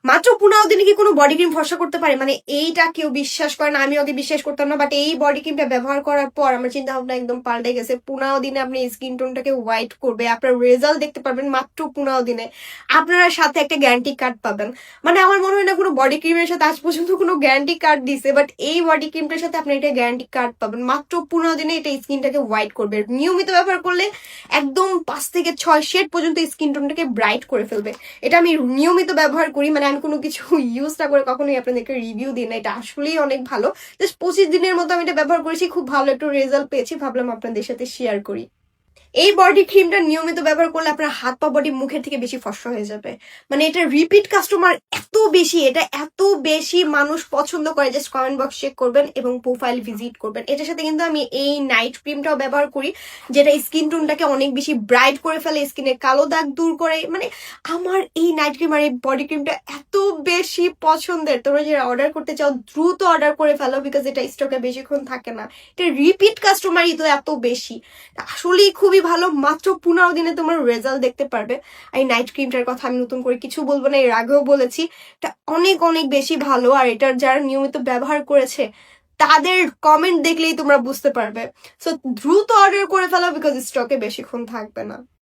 মাত্র 15 দিনে কি কোনো বডি ক্রিম ফর্সা করতে পারে? মানে এইটা কেউ বিশ্বাস করে না, আমি আগে বিশ্বাস করতাম না, বাট এই বডি ক্রিমটা ব্যবহার করার পর আমার চিন্তা ভাবনা একদম পাল্টে গেছে। 15 দিনে আপনি স্কিন টোনটাকে হোয়াইট করবে, আপনার রেজাল্ট দেখতে পারবেন মাত্র 15 দিনে। আপনারা সাথে একটা গ্যারান্টি কার্ড পাবেন। মানে আমার মনে হয় না কোনো বডি ক্রিমের সাথে আজ পর্যন্ত কোনো গ্যারান্টি কার্ড দিছে, বাট এই বডি ক্রিমটার সাথে আপনি একটা গ্যারান্টি কার্ড পাবেন। মাত্র 15 দিনে এটা স্কিনটাকে হোয়াইট করবে। নিয়মিত ব্যবহার করলে একদম 5 থেকে 6 শেড পর্যন্ত স্কিন টোনটাকে ব্রাইট করে ফেলবে। এটা আমি নিয়মিত ব্যবহার করি, মানে আমি কোনো কিছু ইউজ না করে কখনোই আপনাদেরকে রিভিউ দিই না। এটা আসলেই অনেক ভালো। জাস্ট 25 দিনের মতো আমি এটা ব্যবহার করেছি, খুব ভালো একটা রেজাল্ট পেয়েছি, ভাবলাম আপনাদের সাথে শেয়ার করি। এই বডি ক্রিমটা নিয়মিত ব্যবহার করলে আপনার হাত পা বডি মুখের থেকে বেশি ফর্সা হয়ে যাবে। মানে এটা রিপিট কাস্টমার এত বেশি, এটা এত বেশি মানুষ পছন্দ করে। জাস্ট কমেন্ট বক্স চেক করবেন এবং প্রোফাইল ভিজিট করবেন। এটার সাথে কিন্তু আমি এই নাইট ক্রিমটাও ব্যবহার করি, যেটা স্কিন টোনটাকে অনেক বেশি ব্রাইট করে ফেলে, স্কিনের কালো দাগ দূর করে। মানে আমার এই নাইট ক্রিম আর এই বডি ক্রিমটা এত বেশি পছন্দের। তোমরা যারা অর্ডার করতে চাও দ্রুত অর্ডার করে ফেলো, বিকজ এটা স্টকে বেশিক্ষণ থাকে না। এটা রিপিট কাস্টমারই তো এত বেশি, আসলেই খুবই ভালো। মাত্র 15 দিনে তোমার রেজাল্ট দেখতে পারবে। এই নাইট ক্রিমটার কথা আমি নতুন করে কিছু বলবো না, এর আগেও বলেছি। এটা অনেক অনেক বেশি ভালো, আর এটার যারা নিয়মিত ব্যবহার করেছে তাদের কমেন্ট দেখলেই তোমরা বুঝতে পারবে। সো দ্রুত অর্ডার করে ফেলো, বিকজ স্টকে বেশিক্ষণ থাকবে না।